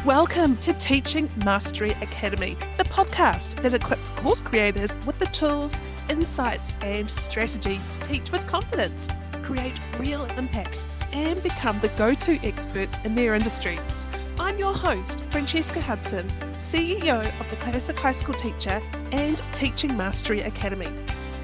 Welcome to Teaching Mastery Academy, the podcast that equips course creators with the tools, insights, and strategies to teach with confidence, create real impact, and become the go-to experts in their industries. I'm your host, Francesca Hudson, CEO of the Classic High School Teacher and Teaching Mastery Academy.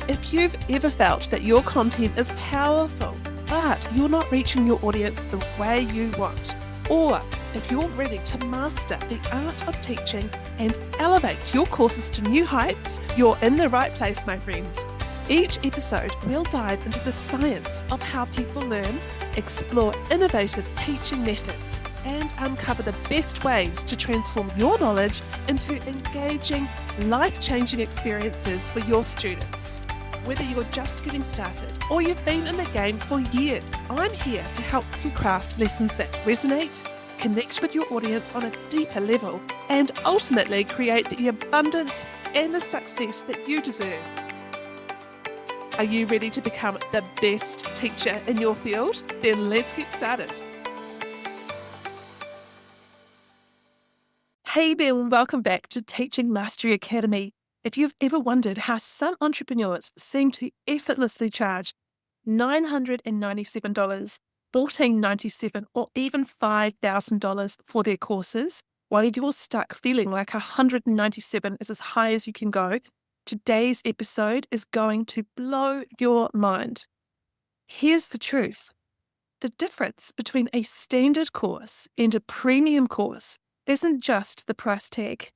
If you've ever felt that your content is powerful, but you're not reaching your audience the way you want, or if you're ready to master the art of teaching and elevate your courses to new heights, you're in the right place, my friends. Each episode, we'll dive into the science of how people learn, explore innovative teaching methods, and uncover the best ways to transform your knowledge into engaging, life-changing experiences for your students. Whether you're just getting started or you've been in the game for years, I'm here to help you craft lessons that resonate, connect with your audience on a deeper level, and ultimately create the abundance and the success that you deserve. Are you ready to become the best teacher in your field? Then let's get started. Hey there, and welcome back to Teaching Mastery Academy. If you've ever wondered how some entrepreneurs seem to effortlessly charge $997, $1,497, or even $5,000 for their courses, while you're stuck feeling like $197 is as high as you can go, today's episode is going to blow your mind. Here's the truth. The difference between a standard course and a premium course isn't just the price tag.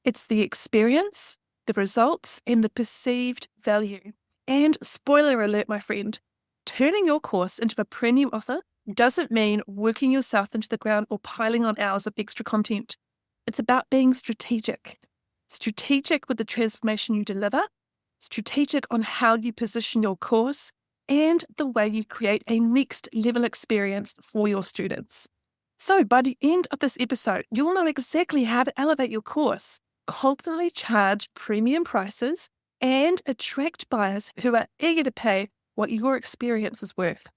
It's the experience, the results, and the perceived value. And spoiler alert, my friend, turning your course into a premium offer doesn't mean working yourself into the ground or piling on hours of extra content. It's about being strategic. Strategic with the transformation you deliver, strategic on how you position your course, and the way you create a next level experience for your students. So by the end of this episode, you'll know exactly how to elevate your course, confidently charge premium prices, and attract buyers who are eager to pay what your experience is worth.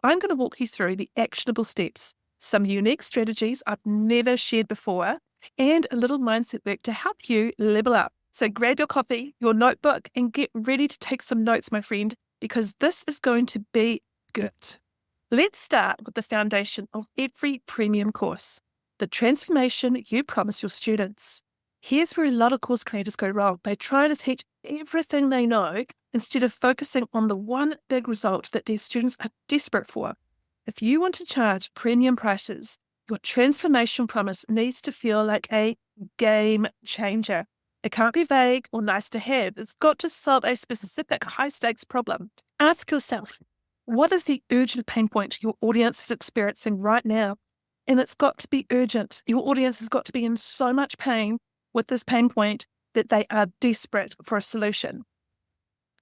I'm going to walk you through the actionable steps, some unique strategies I've never shared before, and a little mindset work to help you level up. So grab your coffee, your notebook, and get ready to take some notes, my friend, because this is going to be good. Let's start with the foundation of every premium course, the transformation you promise your students. Here's where a lot of course creators go wrong. They try to teach everything they know instead of focusing on the one big result that their students are desperate for. If you want to charge premium prices, your transformation promise needs to feel like a game changer. It can't be vague or nice to have. It's got to solve a specific high-stakes problem. Ask yourself, what is the urgent pain point your audience is experiencing right now? And it's got to be urgent. Your audience has got to be in so much pain with this pain point that they are desperate for a solution.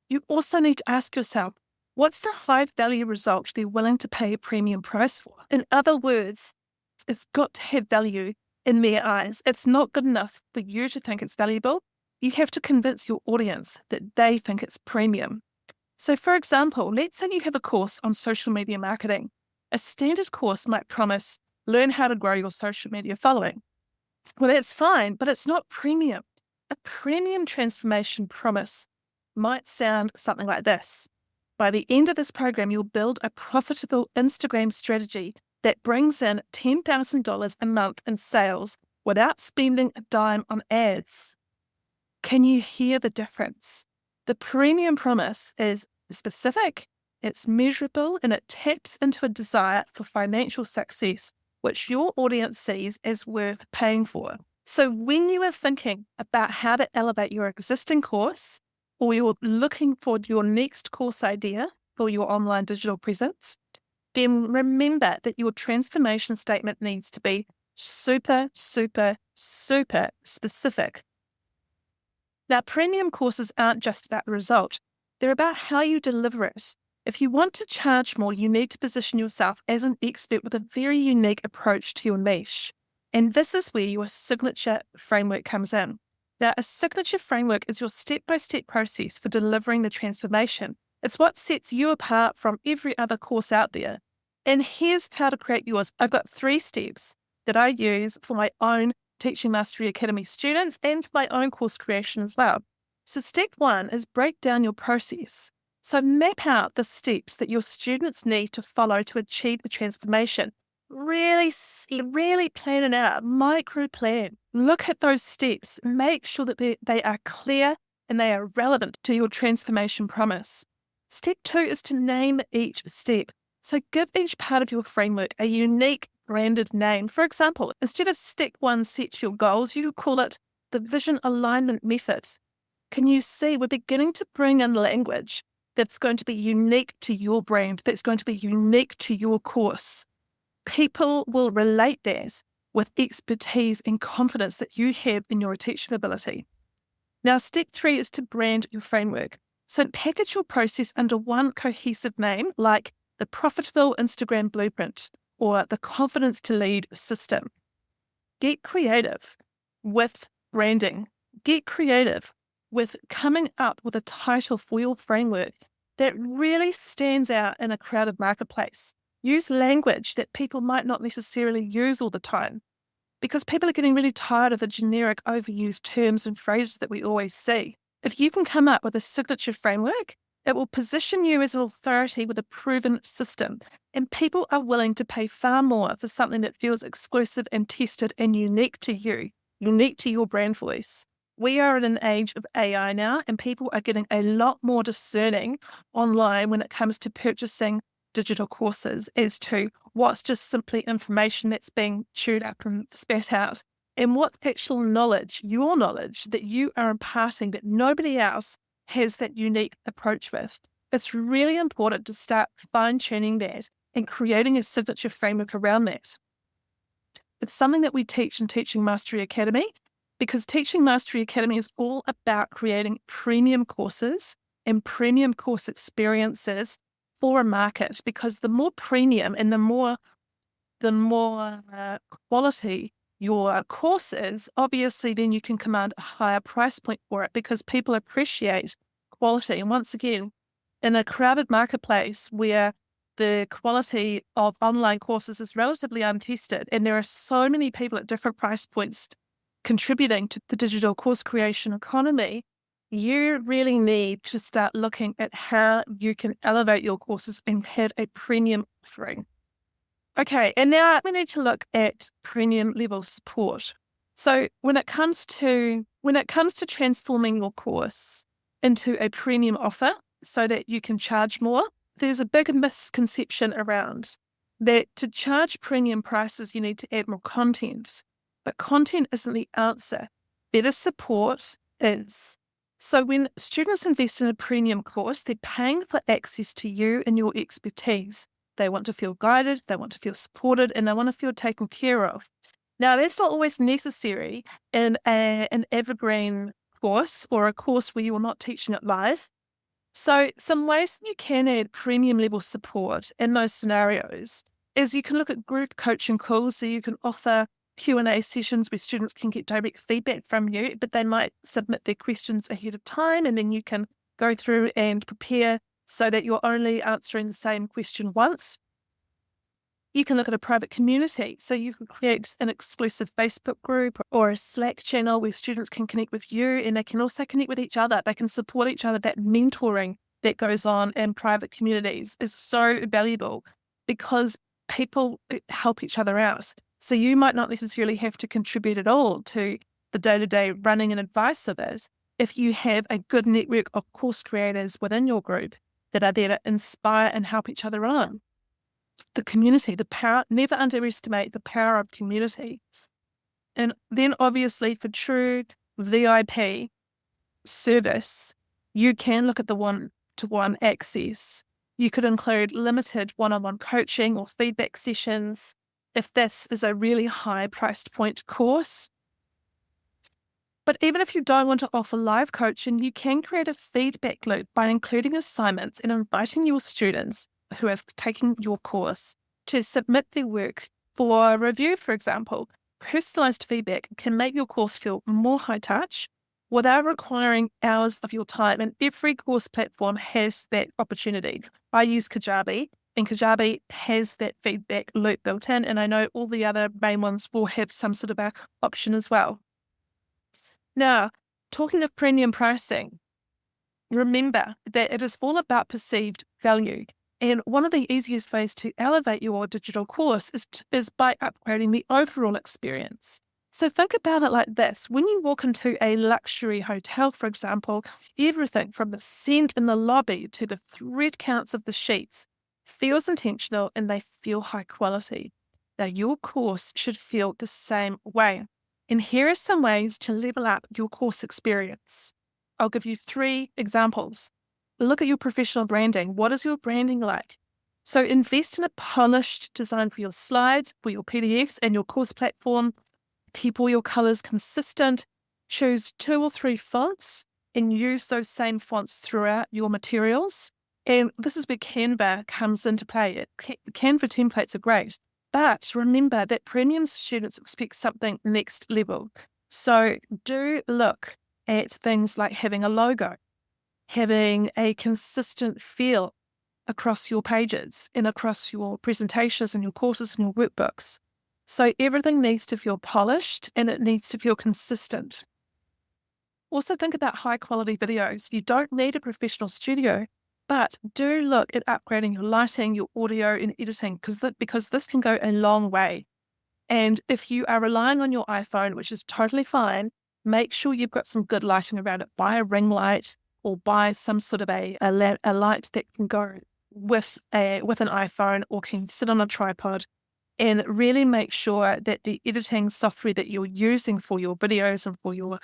You also need to ask yourself, what's the high-value result they're willing to pay a premium price for? In other words, it's got to have value in their eyes. It's not good enough for you to think it's valuable. You have to convince your audience that they think it's premium. So for example, let's say you have a course on social media marketing. A standard course might promise, learn how to grow your social media following. Well, that's fine, but it's not premium. A premium transformation promise might sound something like this. By the end of this program, you'll build a profitable Instagram strategy that brings in $10,000 a month in sales without spending a dime on ads. Can you hear the difference? The premium promise is specific, it's measurable, and it taps into a desire for financial success, which your audience sees as worth paying for. So when you are thinking about how to elevate your existing course, or you're looking for your next course idea for your online digital presence, then remember that your transformation statement needs to be super, super, super specific. Now, premium courses aren't just about the result. They're about how you deliver it. If you want to charge more, you need to position yourself as an expert with a very unique approach to your niche. And this is where your signature framework comes in. Now, a signature framework is your step-by-step process for delivering the transformation. It's what sets you apart from every other course out there. And here's how to create yours. I've got 3 steps that I use for my own Teaching Mastery Academy students and for my own course creation as well. So step 1 is break down your process. So map out the steps that your students need to follow to achieve the transformation. Really plan it out, micro plan. Look at those steps. Make sure that they are clear and they are relevant to your transformation promise. Step 2 is to name each step. So give each part of your framework a unique branded name. For example, instead of step 1, set your goals, you could call it the vision alignment method. Can you see we're beginning to bring in language that's going to be unique to your brand, that's going to be unique to your course? People will relate that with expertise and confidence that you have in your teaching ability. Now, step 3 is to brand your framework. So package your process under one cohesive name, like the Profitable Instagram Blueprint or the Confidence to Lead system. Get creative with branding. Get creative with coming up with a title for your framework that really stands out in a crowded marketplace. Use language that people might not necessarily use all the time, because people are getting really tired of the generic overused terms and phrases that we always see. If you can come up with a signature framework, it will position you as an authority with a proven system, and people are willing to pay far more for something that feels exclusive and tested and unique to you, unique to your brand voice. We are in an age of AI now, and people are getting a lot more discerning online when it comes to purchasing digital courses as to what's just simply information that's being chewed up and spat out, and what's actual knowledge, your knowledge that you are imparting that nobody else has that unique approach with. It's really important to start fine-tuning that and creating a signature framework around that. It's something that we teach in Teaching Mastery Academy, because Teaching Mastery Academy is all about creating premium courses and premium course experiences for a market, because the more premium and the more quality your course is, obviously then you can command a higher price point for it, because people appreciate quality. And once again, in a crowded marketplace where the quality of online courses is relatively untested, and there are so many people at different price points contributing to the digital course creation economy, you really need to start looking at how you can elevate your courses and have a premium offering. Okay, and now we need to look at premium level support. So when it comes to transforming your course into a premium offer so that you can charge more, there's a big misconception around that to charge premium prices, you need to add more content. But content isn't the answer. Better support is. So when students invest in a premium course, they're paying for access to you and your expertise. They want to feel guided, they want to feel supported, and they want to feel taken care of. Now, that's not always necessary in an evergreen course or a course where you're not teaching it live. So some ways that you can add premium level support in those scenarios is you can look at group coaching calls. So you can offer Q&A sessions where students can get direct feedback from you, but they might submit their questions ahead of time, and then you can go through and prepare so that you're only answering the same question once. You can look at a private community. So you can create an exclusive Facebook group or a Slack channel where students can connect with you, and they can also connect with each other. They can support each other. That mentoring that goes on in private communities is so valuable because people help each other out. So you might not necessarily have to contribute at all to the day-to-day running and advice of it if you have a good network of course creators within your group that are there to inspire and help each other on. The community, the power, never underestimate the power of community. And then obviously for true VIP service, you can look at the one-to-one access. You could include limited one-on-one coaching or feedback sessions if this is a really high priced point course. But even if you don't want to offer live coaching, you can create a feedback loop by including assignments and inviting your students who have taken your course to submit their work for review, for example. Personalized feedback can make your course feel more high touch without requiring hours of your time, and every course platform has that opportunity. I use Kajabi, and Kajabi has that feedback loop built in, and I know all the other main ones will have some sort of back option as well. Now, talking of premium pricing, remember that it is all about perceived value. And one of the easiest ways to elevate your digital course is by upgrading the overall experience. So think about it like this. When you walk into a luxury hotel, for example, everything from the scent in the lobby to the thread counts of the sheets feels intentional and they feel high quality. Now, your course should feel the same way. And here are some ways to level up your course experience. I'll give you 3 examples. Look at your professional branding. What is your branding like? So invest in a polished design for your slides, for your PDFs and your course platform. Keep all your colors consistent. Choose 2 or 3 fonts and use those same fonts throughout your materials. And this is where Canva comes into play. Canva templates are great. But remember that premium students expect something next level. So do look at things like having a logo, having a consistent feel across your pages and across your presentations and your courses and your workbooks. So everything needs to feel polished and it needs to feel consistent. Also think about high quality videos. You don't need a professional studio, but do look at upgrading your lighting, your audio and editing because this can go a long way. And if you are relying on your iPhone, which is totally fine, make sure you've got some good lighting around it. Buy a ring light or buy some sort of a light that can go with an iPhone or can sit on a tripod, and really make sure that the editing software that you're using for your videos and for your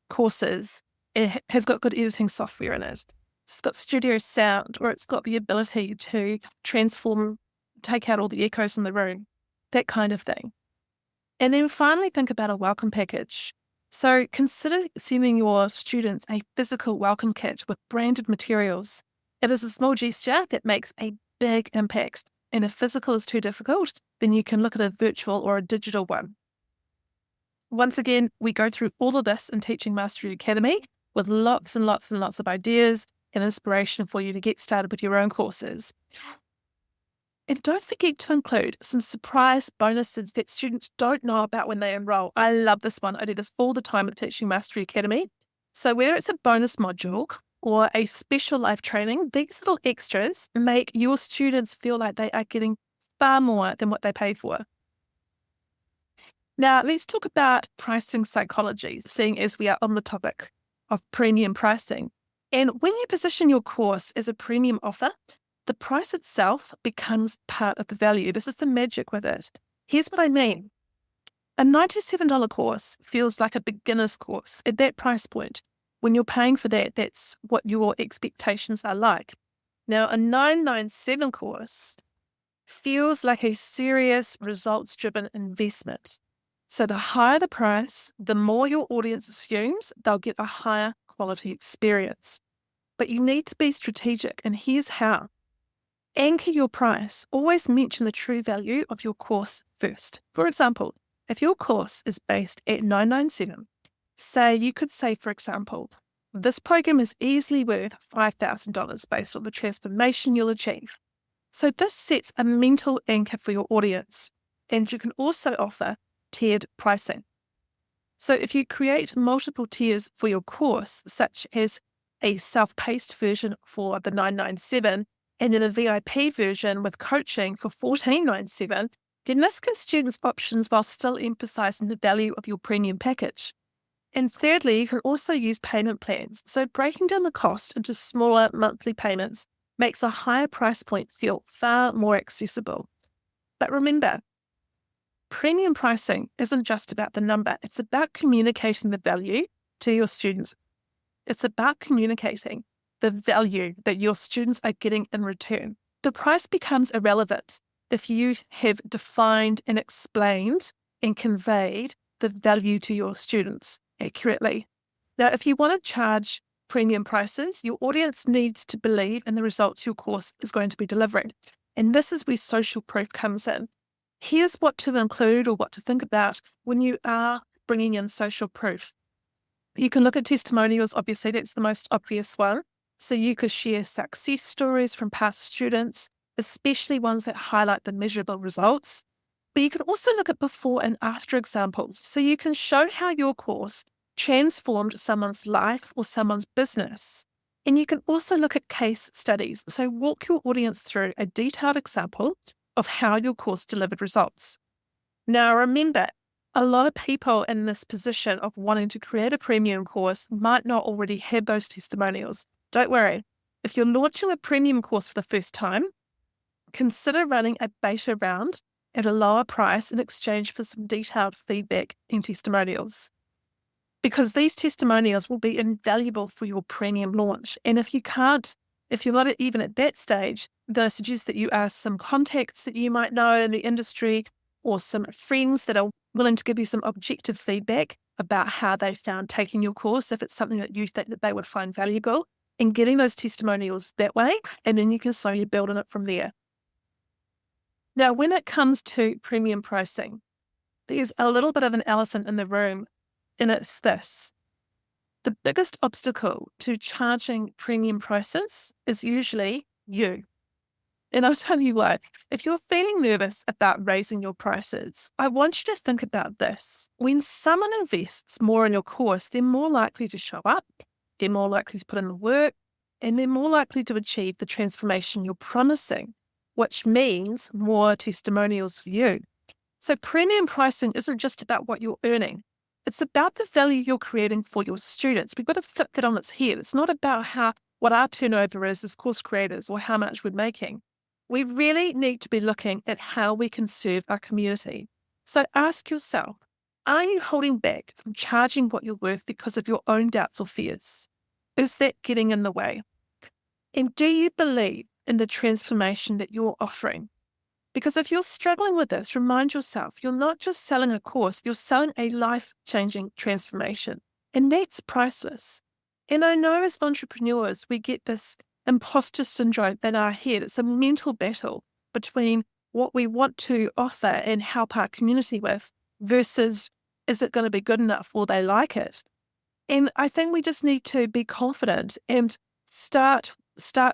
courses, it has got good editing software in it. It's got studio sound, or it's got the ability to take out all the echoes in the room, that kind of thing. And then finally, think about a welcome package. So consider sending your students a physical welcome kit with branded materials. It is a small gesture that makes a big impact. And if physical is too difficult, then you can look at a virtual or a digital one. Once again, we go through all of this in Teaching Mastery Academy with lots and lots and lots of ideas and inspiration for you to get started with your own courses. And don't forget to include some surprise bonuses that students don't know about when they enroll. I love this one. I do this all the time at Teaching Mastery Academy. So whether it's a bonus module or a special live training, these little extras make your students feel like they are getting far more than what they paid for. Now, let's talk about pricing psychology, seeing as we are on the topic of premium pricing. And when you position your course as a premium offer, the price itself becomes part of the value. This is the magic with it. Here's what I mean. A $97 course feels like a beginner's course at that price point. When you're paying for that, that's what your expectations are like. Now, a $997 course feels like a serious results-driven investment. So the higher the price, the more your audience assumes they'll get a higher quality experience. But you need to be strategic, and here's how. Anchor your price. Always mention the true value of your course first. For example, if your course is based at $997, you could say, for example, this program is easily worth $5,000 based on the transformation you'll achieve. So this sets a mental anchor for your audience, and you can also offer tiered pricing. So if you create multiple tiers for your course, such as a self-paced version for the $997 and then a VIP version with coaching for $14.97, then this gives students options while still emphasizing the value of your premium package. And thirdly, you can also use payment plans. So breaking down the cost into smaller monthly payments makes a higher price point feel far more accessible. But remember, premium pricing isn't just about the number. It's about communicating the value to your students. It's about communicating the value that your students are getting in return. The price becomes irrelevant if you have defined and explained and conveyed the value to your students accurately. Now, if you want to charge premium prices, your audience needs to believe in the results your course is going to be delivering. And this is where social proof comes in. Here's what to include or what to think about when you are bringing in social proof. You can look at testimonials. Obviously, that's the most obvious one. So you could share success stories from past students. especially ones that highlight the measurable results. But you can also look at before and after examples, so you can show how your course transformed someone's life or someone's business. And you can also look at case studies, so walk your audience through a detailed example of how your course delivered results. Now, remember, a lot of people in this position of wanting to create a premium course might not already have those testimonials. Don't worry. If you're launching a premium course for the first time, consider running a beta round at a lower price in exchange for some detailed feedback and testimonials, because these testimonials will be invaluable for your premium launch. And if you're not even at that stage, then I suggest that you ask some contacts that you might know in the industry or some friends that are willing to give you some objective feedback about how they found taking your course, if it's something that you think that they would find valuable, and getting those testimonials that way, and then you can slowly build on it from there. Now, when it comes to premium pricing, there's a little bit of an elephant in the room, and it's this. The biggest obstacle to charging premium prices is usually you. And I'll tell you what, if you're feeling nervous about raising your prices, I want you to think about this. When someone invests more in your course, they're more likely to show up, they're more likely to put in the work, and they're more likely to achieve the transformation you're promising, which means more testimonials for you. So premium pricing isn't just about what you're earning. It's about the value you're creating for your students. We've got to flip that on its head. It's not about what our turnover is as course creators or how much we're making. We really need to be looking at how we can serve our community. So ask yourself, are you holding back from charging what you're worth because of your own doubts or fears? Is that getting in the way? And do you believe in the transformation that you're offering? Because if you're struggling with this, remind yourself, you're not just selling a course, you're selling a life-changing transformation. And that's priceless. And I know as entrepreneurs, we get this imposter syndrome in our head. It's a mental battle between what we want to offer and help our community with versus, is it going to be good enough? Will they like it? And I think we just need to be confident and start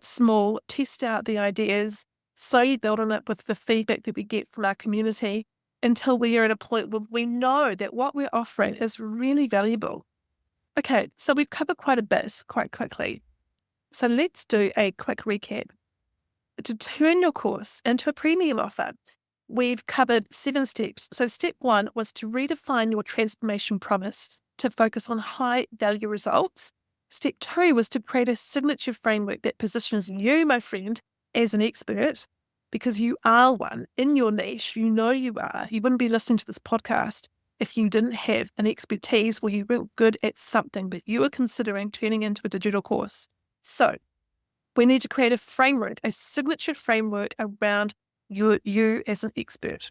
small, test out the ideas, slowly build on it with the feedback that we get from our community until we are at a point where we know that what we're offering is really valuable. Okay, so we've covered quite a bit quite quickly. So let's do a quick recap. To turn your course into a premium offer, we've covered 7 steps. So step 1 was to redefine your transformation promise to focus on high value results. Step 2 was to create a signature framework that positions you, my friend, as an expert, because you are one in your niche. You know you are. You wouldn't be listening to this podcast if you didn't have an expertise or you weren't good at something, but you were considering turning into a digital course. So we need to create a framework, a signature framework around you as an expert.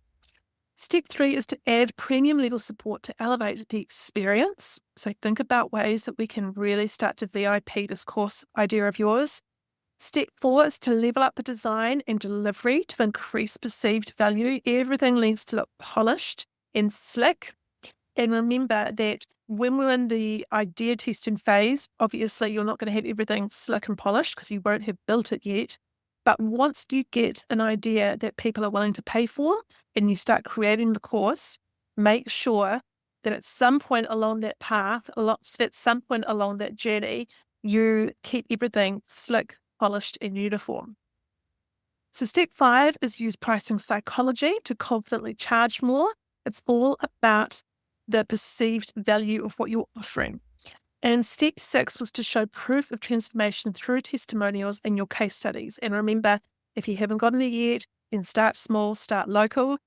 Step 3 is to add premium level support to elevate the experience. So think about ways that we can really start to VIP this course idea of yours. Step 4 is to level up the design and delivery to increase perceived value. Everything needs to look polished and slick. And remember that when we're in the idea testing phase, obviously you're not going to have everything slick and polished because you won't have built it yet. But once you get an idea that people are willing to pay for and you start creating the course, make sure that at some point along that path, at some point along that journey, you keep everything slick, polished, and uniform. So step 5 is use pricing psychology to confidently charge more. It's all about the perceived value of what you're offering. And step 6 was to show proof of transformation through testimonials and your case studies. And remember, if you haven't gotten there yet, then start small, start local.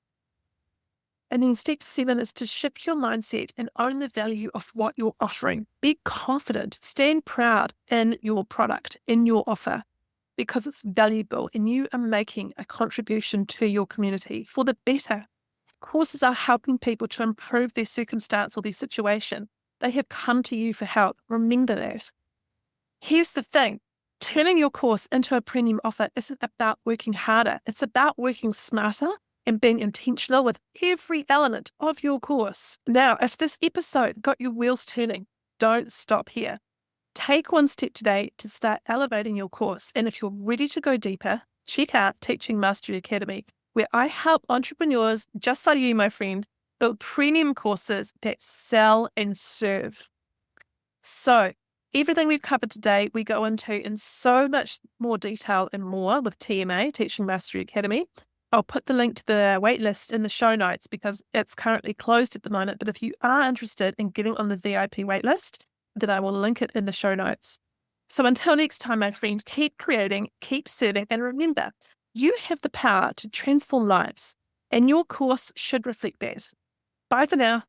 And then step 7 is to shift your mindset and own the value of what you're offering. Be confident, stand proud in your product, in your offer, because it's valuable and you are making a contribution to your community for the better. Courses are helping people to improve their circumstance or their situation. They have come to you for help. Remember that. Here's the thing. Turning your course into a premium offer isn't about working harder. It's about working smarter and being intentional with every element of your course. Now, if this episode got your wheels turning, don't stop here. Take one step today to start elevating your course. And if you're ready to go deeper, check out Teaching Mastery Academy, where I help entrepreneurs just like you, my friend, build premium courses that sell and serve. So everything we've covered today, we go into in so much more detail and more with TMA, Teaching Mastery Academy. I'll put the link to the waitlist in the show notes because it's currently closed at the moment. But if you are interested in getting on the VIP waitlist, then I will link it in the show notes. So until next time, my friends, keep creating, keep serving, and remember, you have the power to transform lives, and your course should reflect that. Bye for now.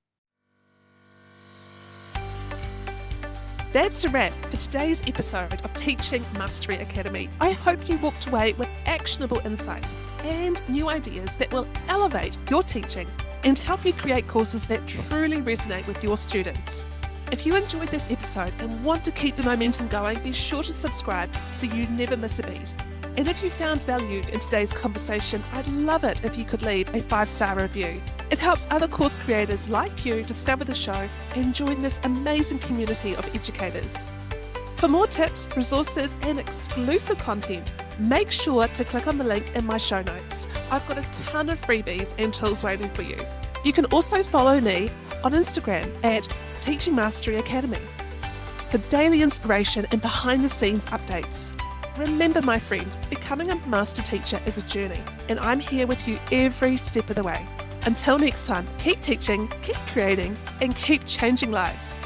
That's a wrap for today's episode of Teaching Mastery Academy. I hope you walked away with actionable insights and new ideas that will elevate your teaching and help you create courses that truly resonate with your students. If you enjoyed this episode and want to keep the momentum going, be sure to subscribe so you never miss a beat. And if you found value in today's conversation, I'd love it if you could leave a 5-star review. It helps other course creators like you discover the show and join this amazing community of educators. For more tips, resources, and exclusive content, make sure to click on the link in my show notes. I've got a ton of freebies and tools waiting for you. You can also follow me on Instagram at Teaching Mastery Academy for daily inspiration and behind-the-scenes updates. Remember, my friend, becoming a master teacher is a journey, and I'm here with you every step of the way. Until next time, keep teaching, keep creating, and keep changing lives.